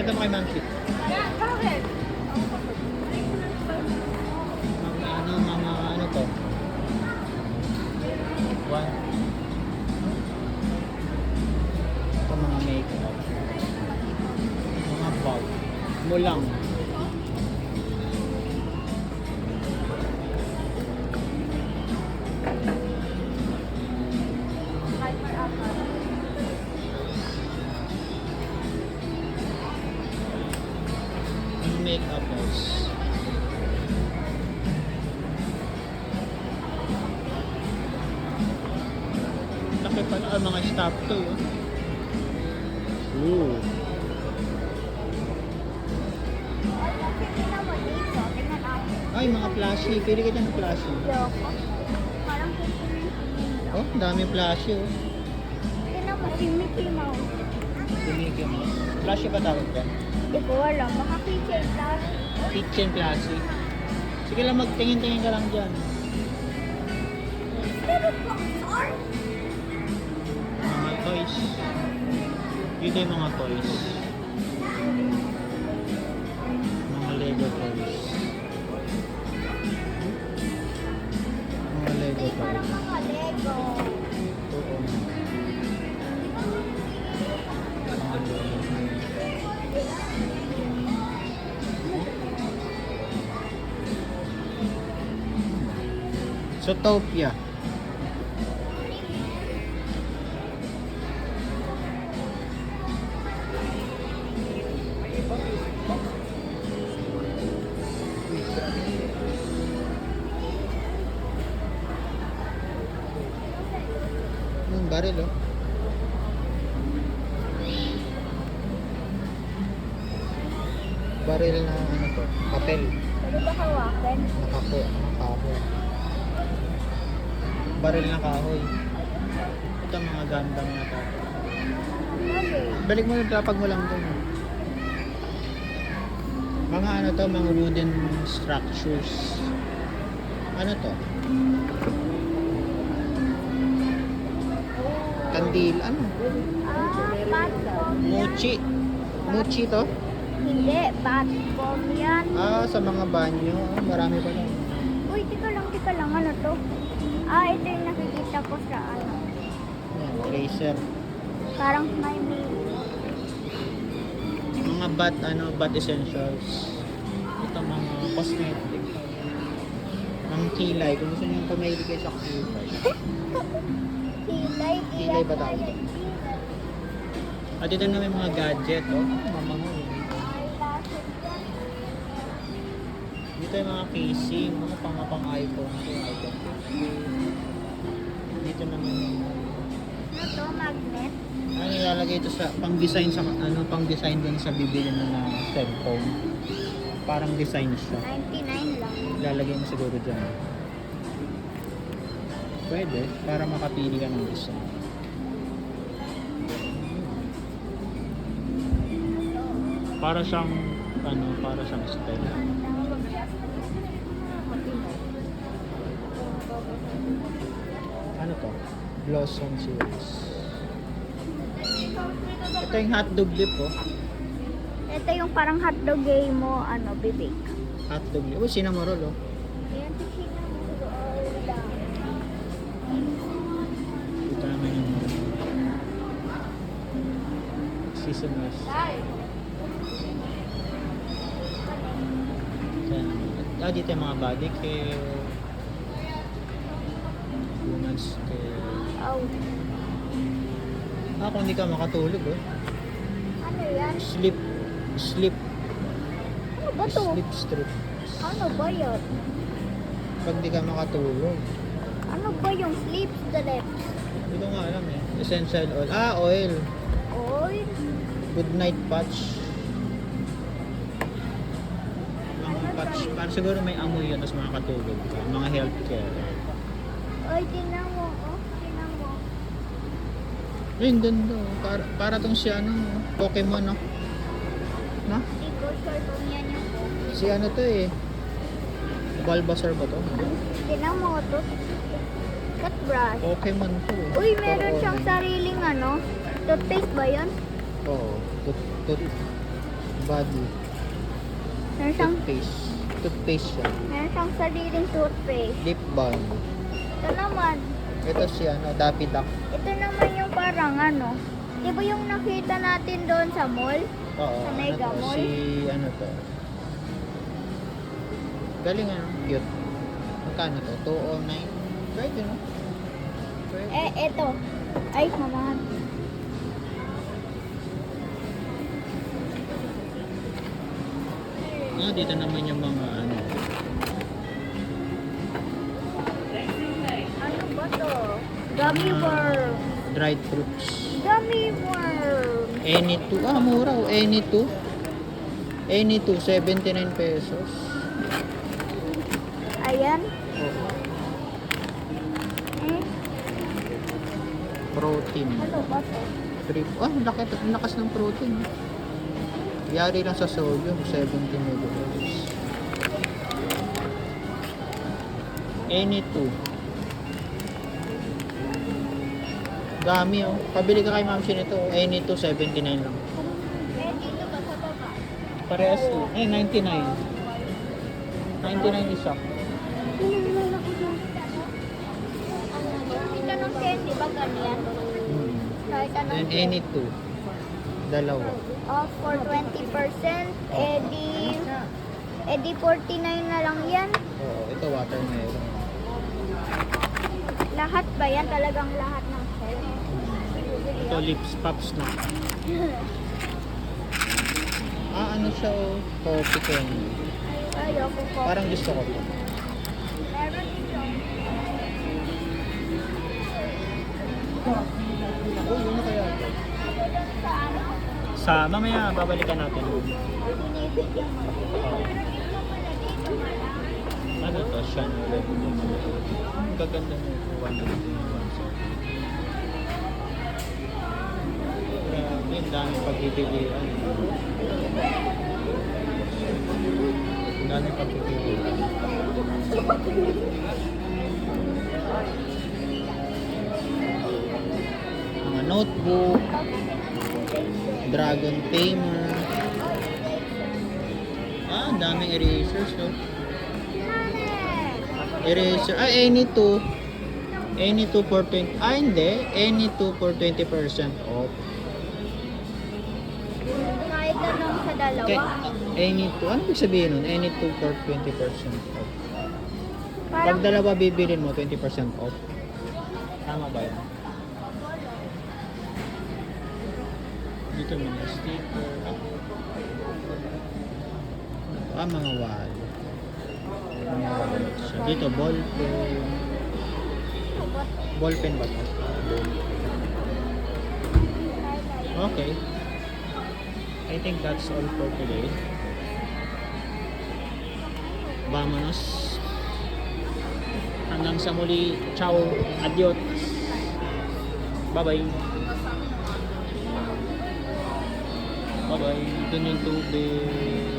Ito mo kay Ma'am Kit. Bakit? Ano to? One. Ito mga makeup. Mga bag. Mulang. Yung makeup is laki pala mga stop to yun. Ooh. Tingnan mo dito. Tingnan natin. Ay, mga plushie. Pili ka dyan ng plushie. Loko. Parang kikinig. Oh, dami plushie oh. Tingnan mo si Mickey Mouse. Dumigyan mo. Plushie ba tawag dyan? Hindi ko alam. Baka keychain lang. Kitchen plushie. Sige lang, magtingin-tingin ka lang dyan. Mga toys. Dito yung mga toys. Mga Lego toys. Mga Lego Hindi parang toys. mga Lego. Oo. Mga Lego toys. Zootopia. Yung baril oh. Baril na ano to, papel. Pwede ba hawakan? Nakahoy. Baril na kahoy. Ito mga gandang na to. Mali. Balik mo yung lapag mo lang doon. Mga ano to, mga wooden structures. Ano to? Kandil, ano? Bad bomb. Mochi. Mochi to? Hindi, bad bomb yan. Sa mga banyo. Marami pa lang. Uy, tika lang. Ano to? Ito yung nakikita ko sa ano. Yan, tracer. Parang may Mga bat essentials. Ito mga cosmetic. Ang kilay. Kung gusto nyo pumaili kayo sa kilay. kilay. Kilay ba tawag? At ito na may mga gadget. Oh, mamango. Dito yung mga casing. Mga pang iPhone. iPhone 15. Dito naman yung Ano to? Magnet? ano ilalagay ito sa pang-design sa pang-design din sa bibili mo na cellphone. Parang design siya. 99 lang. Ilalagay mo siguro diyan. Pwede para makapili ka ng design. Para siyang style. Ano to? Blossom series. Ito yung hotdog dip oh. Ito yung parang hotdog game mo, bibig. Hotdog dip. Oh, cinnamon oh. Ayan, tingnan mo. Ito naman yung seasonals. Dito yung mga body care. Women's care. Oh, Kung hindi ka makatulog oh. ano yan? Sleep Ano ba to? sleep strip. Ano ba yan? Pag di ka makatulog. Ano ba yung sleep strip? Hindi ko nga alam eh. Essential oil. Oil. Oil? Good night patch. Mga patch. Para siguro may amoy yun tapos makakatulog ka. Mga healthcare. Oy, tingnan mo. Oh, tingnan mo. Ayun, ganda. Para tong si Pokemon no? Na? Hindi ko sure kung yan yung Pokemon. Si to eh. Bulbasaur ba to? Tingnan mo to. Cut brush. Pokemon to. Uy, meron siyang Online. sariling toothpaste ba yun? Oo. body. Meron siyang, Toothpaste. Toothpaste siya. meron siyang sariling toothpaste. Lip balm. Ito naman, Ito si Daffy Duck. ito naman yung parang ano. Di ba yung nakita natin doon sa mall? Oo. Sa Mega to? Mall? Si to? Galing cute. Magkano to? 209? Pwede no? Pwede. Ito. Ay, mamahan. Dito naman yung mga Ano ba to? Gummy worm. dried fruits. Gummy worm. Any 2. Mura oh. Any 2. Any 2, 79 pesos. Ayan. Oo. Eh, Protein. ano ba to? Ang lakas ng protein. Yari lang sa sodium, 70 mg. Any 2. Dami oh. Pabili ka kay Ma'am Shin ito. Any 2, 79 lang. Dito ba sa baba? Parehas to. 99. 99 isa. Kita ng candy ba ganyan? Kahit anong And any 2. Dalawa. off for 20%, edi 49 na lang yan. Oo, ito watermelon. Lahat ba yan? Talagang lahat ng set? Ito lips pops na. Ano siya oh? Coffee candy. Ayoko po. Parang gusto ko to. Meron dito. Oh, yun na kaya ito. Ano doon sa ano? Sa mamaya babalikan natin. Binibigyan mo. Oo. Pero dito pala dito pala. Ano to? Siya na ulit. Ang gaganda mo. 100. Grabe, ang daming pagpipilian. Ang daming pagpipilian. Mga notebook, dragon tamer. Ang daming erasers, no? Eraser. Any 2. Any 2 for 20. Hindi. Any 2 for 20% off. Kahit anong sa dalawa. Okay. Any 2. Ano ibig sabihin nun? Any 2 for 20% off. Pag Parang dalawa bibilin mo, 20% off. Tama ba yun? Dito mga sticker. Mga wall. Mga wallet siya. Dito, ballpen. Ballpen ba ito? Okay. I think that's all for today. Vamonos. Hanggang sa muli. Ciao. Adios. Bye-bye. Bye-bye. Doon yung tubig.